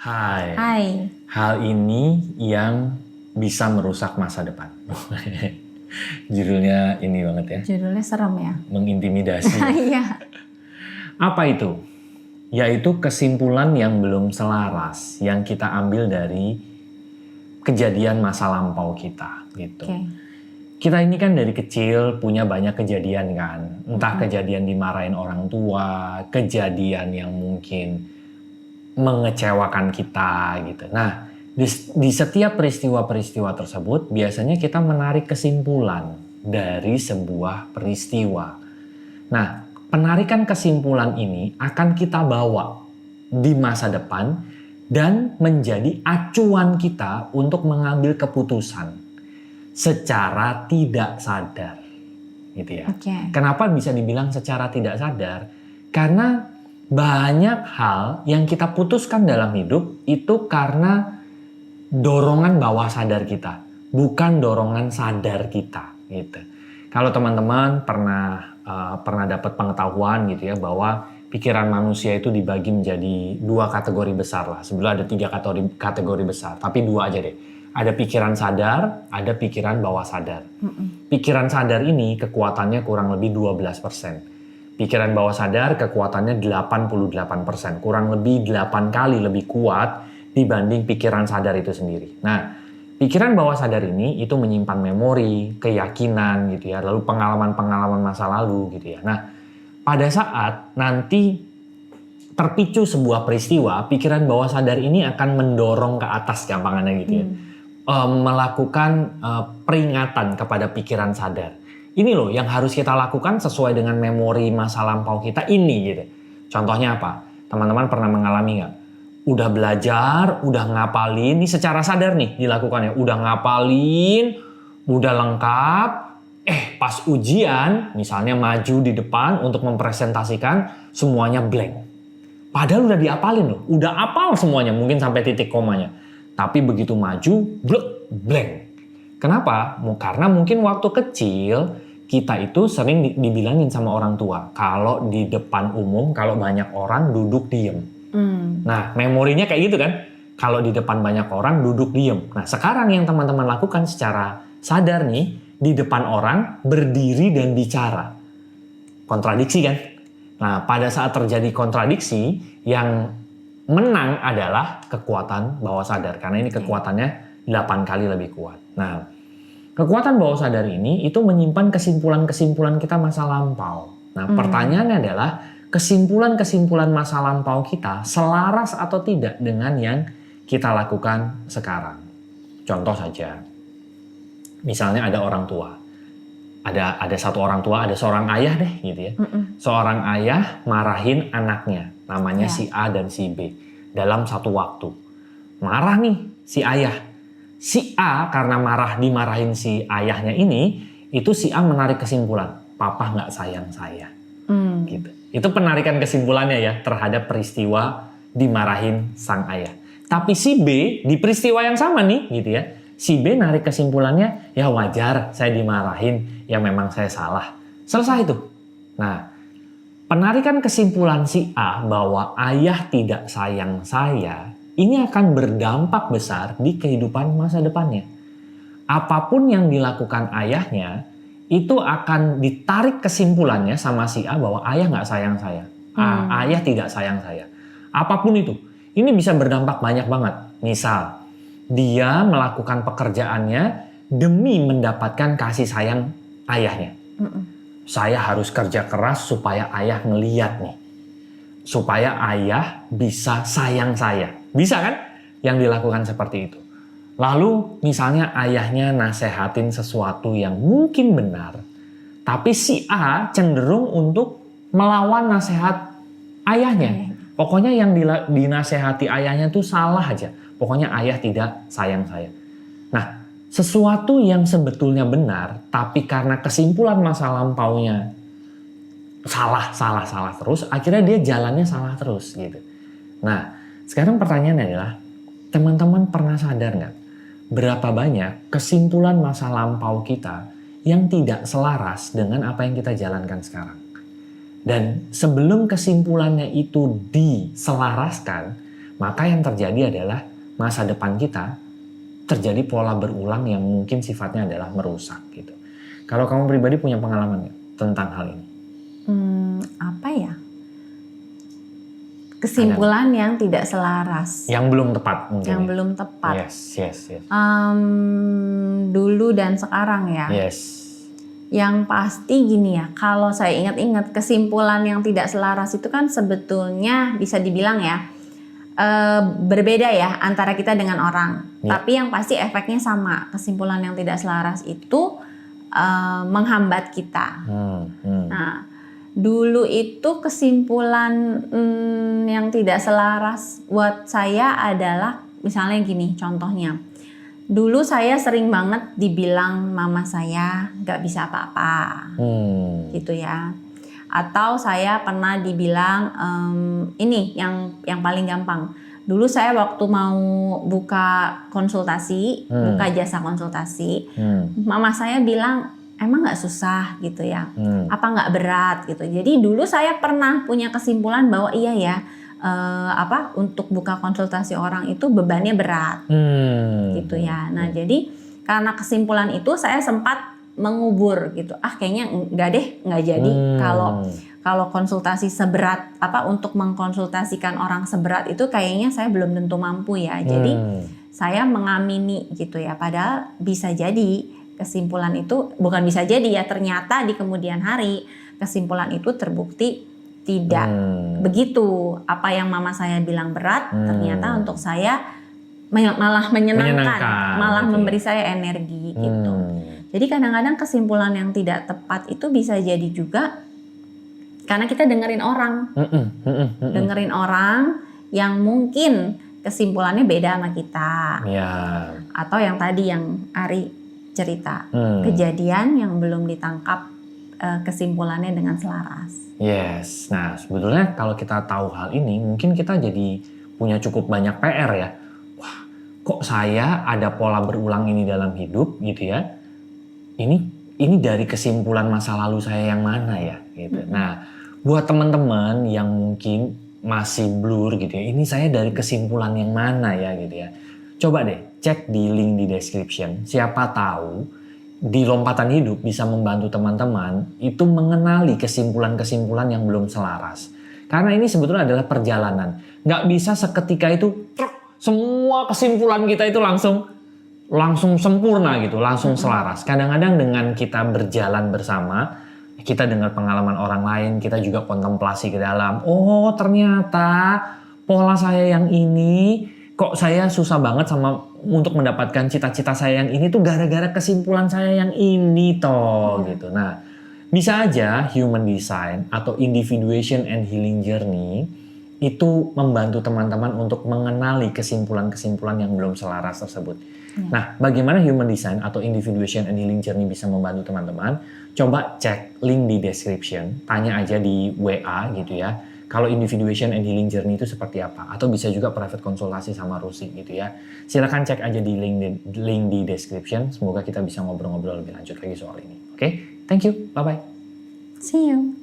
Hai, Hai, hal ini yang bisa merusak masa depan. Judulnya ini banget ya, judulnya serem ya? mengintimidasi. Iya. Apa itu? Yaitu kesimpulan yang belum selaras yang kita ambil dari kejadian masa lampau kita gitu. Oke. Kita ini kan dari kecil punya banyak kejadian kan. Entah kejadian dimarahin orang tua, kejadian yang mungkin mengecewakan kita gitu. Nah, di setiap peristiwa-peristiwa tersebut biasanya kita menarik kesimpulan dari sebuah peristiwa. Nah, penarikan kesimpulan ini akan kita bawa di masa depan dan menjadi acuan kita untuk mengambil keputusan secara tidak sadar. Gitu ya. Oke. Kenapa bisa dibilang secara tidak sadar? Karena banyak hal yang kita putuskan dalam hidup itu karena dorongan bawah sadar kita, bukan dorongan sadar kita gitu. Kalau teman-teman pernah dapat pengetahuan gitu ya bahwa pikiran manusia itu dibagi menjadi dua kategori besar lah. Sebelum ada 3 kategori besar, tapi 2 aja deh. Ada pikiran sadar, ada pikiran bawah sadar. Pikiran sadar ini kekuatannya kurang lebih 12%. Pikiran bawah sadar kekuatannya 88%. Kurang lebih 8 kali lebih kuat dibanding pikiran sadar itu sendiri. Nah, pikiran bawah sadar ini itu menyimpan memori, keyakinan gitu ya, lalu pengalaman-pengalaman masa lalu gitu ya. Nah, pada saat nanti terpicu sebuah peristiwa, pikiran bawah sadar ini akan mendorong ke atas gampangannya gitu ya. Melakukan peringatan kepada pikiran sadar. Ini loh yang harus kita lakukan sesuai dengan memori masa lampau kita ini gitu. Contohnya apa? Teman-teman pernah mengalami nggak? Udah belajar, udah ngapalin, ini secara sadar nih dilakukannya. Udah ngapalin, udah lengkap, pas ujian misalnya maju di depan untuk mempresentasikan semuanya blank. Padahal udah diapalin loh, udah apal semuanya mungkin sampai titik komanya. Tapi begitu maju, blank. Kenapa? Karena mungkin waktu kecil kita itu sering dibilangin sama orang tua kalau di depan umum, kalau banyak orang duduk diem. Nah, memorinya kayak gitu kan? Kalau di depan banyak orang duduk diem. Nah, sekarang yang teman-teman lakukan secara sadar nih, di depan orang berdiri dan bicara. Kontradiksi kan? Nah, pada saat terjadi kontradiksi, yang menang adalah kekuatan bawah sadar. Karena ini kekuatannya 8 kali lebih kuat. Nah, kekuatan bawah sadar ini itu menyimpan kesimpulan-kesimpulan kita masa lampau. Nah, pertanyaannya adalah kesimpulan-kesimpulan masa lampau kita selaras atau tidak dengan yang kita lakukan sekarang. Contoh saja, misalnya ada orang tua. Ada satu orang tua, ada seorang ayah deh gitu ya. Seorang ayah marahin anaknya, namanya si A dan si B dalam satu waktu. Marah nih si ayah. Si A karena dimarahin si ayahnya ini, itu si A menarik kesimpulan, papa nggak sayang saya. Gitu. Itu penarikan kesimpulannya ya terhadap peristiwa dimarahin sang ayah. Tapi si B di peristiwa yang sama nih gitu ya. Si B narik kesimpulannya, ya wajar saya dimarahin, ya memang saya salah. Selesai itu. Nah, penarikan kesimpulan si A bahwa ayah tidak sayang saya, ini akan berdampak besar di kehidupan masa depannya. Apapun yang dilakukan ayahnya, itu akan ditarik kesimpulannya sama si A bahwa ayah nggak sayang saya. Ayah tidak sayang saya. Apapun itu. Ini bisa berdampak banyak banget. Misal, dia melakukan pekerjaannya demi mendapatkan kasih sayang ayahnya. Saya harus kerja keras supaya ayah ngeliat nih. Supaya ayah bisa sayang saya. Bisa kan? Yang dilakukan seperti itu. Lalu misalnya ayahnya nasehatin sesuatu yang mungkin benar. Tapi si A cenderung untuk melawan nasihat ayahnya. Pokoknya yang dinasehati ayahnya tuh salah aja. Pokoknya ayah tidak sayang saya. Nah, sesuatu yang sebetulnya benar, tapi karena kesimpulan masa lampaunya salah terus, akhirnya dia jalannya salah terus gitu. Nah, sekarang pertanyaannya adalah, teman-teman pernah sadar nggak berapa banyak kesimpulan masa lampau kita yang tidak selaras dengan apa yang kita jalankan sekarang? Dan sebelum kesimpulannya itu diselaraskan, maka yang terjadi adalah masa depan kita terjadi pola berulang yang mungkin sifatnya adalah merusak gitu. Kalau kamu pribadi punya pengalaman nggak tentang hal ini? Apa ya? Kesimpulan yang tidak selaras. Yang belum tepat mungkin. Yang belum tepat. Yes. Dulu dan sekarang ya. Yes. Yang pasti gini ya, kalau saya ingat-ingat kesimpulan yang tidak selaras itu kan sebetulnya bisa dibilang ya berbeda ya antara kita dengan orang. Tapi yang pasti efeknya sama. Kesimpulan yang tidak selaras itu menghambat kita. Nah, dulu itu kesimpulan yang tidak selaras buat saya adalah misalnya gini contohnya. Dulu saya sering banget dibilang mama saya gak bisa apa-apa gitu ya. Atau saya pernah dibilang ini yang paling gampang. Dulu saya waktu mau buka konsultasi, buka jasa konsultasi, mama saya bilang emang gak susah gitu ya, apa gak berat gitu. Jadi dulu saya pernah punya kesimpulan bahwa iya ya, untuk buka konsultasi orang itu bebannya berat gitu ya. Nah jadi karena kesimpulan itu saya sempat mengubur gitu, kayaknya enggak deh, nggak jadi kalau konsultasi seberat untuk mengkonsultasikan orang seberat itu kayaknya saya belum tentu mampu ya. Jadi saya mengamini gitu ya, padahal bisa jadi kesimpulan itu bukan bisa jadi ya, ternyata di kemudian hari kesimpulan itu terbukti tidak begitu. Apa yang mama saya bilang berat, ternyata untuk saya malah menyenangkan, malah memberi saya energi gitu. Jadi kadang-kadang kesimpulan yang tidak tepat itu bisa jadi juga karena kita dengerin orang, dengerin orang yang mungkin kesimpulannya beda sama kita, atau yang tadi yang Ari cerita, kejadian yang belum ditangkap kesimpulannya dengan selaras. Yes, nah sebetulnya kalau kita tahu hal ini, mungkin kita jadi punya cukup banyak PR ya. Wah, kok saya ada pola berulang ini dalam hidup gitu ya? Ini dari kesimpulan masa lalu saya yang mana ya? Gitu. Nah, buat teman-teman yang mungkin masih blur gitu ya, ini saya dari kesimpulan yang mana ya gitu ya? Coba deh cek di link di description. Siapa tahu di lompatan hidup bisa membantu teman-teman itu mengenali kesimpulan-kesimpulan yang belum selaras. Karena ini sebetulnya adalah perjalanan. Nggak bisa seketika itu semua kesimpulan kita itu langsung sempurna gitu, langsung selaras. Kadang-kadang dengan kita berjalan bersama, kita dengar pengalaman orang lain, kita juga kontemplasi ke dalam. Oh ternyata pola saya yang ini, kok saya susah banget untuk mendapatkan cita-cita saya yang ini tuh gara-gara kesimpulan saya yang ini toh gitu. Nah, bisa aja human design atau individuation and healing journey itu membantu teman-teman untuk mengenali kesimpulan-kesimpulan yang belum selaras tersebut. Nah, bagaimana human design atau individuation and healing journey bisa membantu teman-teman? Coba cek link di description, tanya aja di WA gitu ya. Kalau individuation and healing journey itu seperti apa? Atau bisa juga private konsultasi sama Rusi gitu ya. Silakan cek aja di link di description. Semoga kita bisa ngobrol-ngobrol lebih lanjut lagi soal ini. Oke? Thank you. Bye-bye. See you.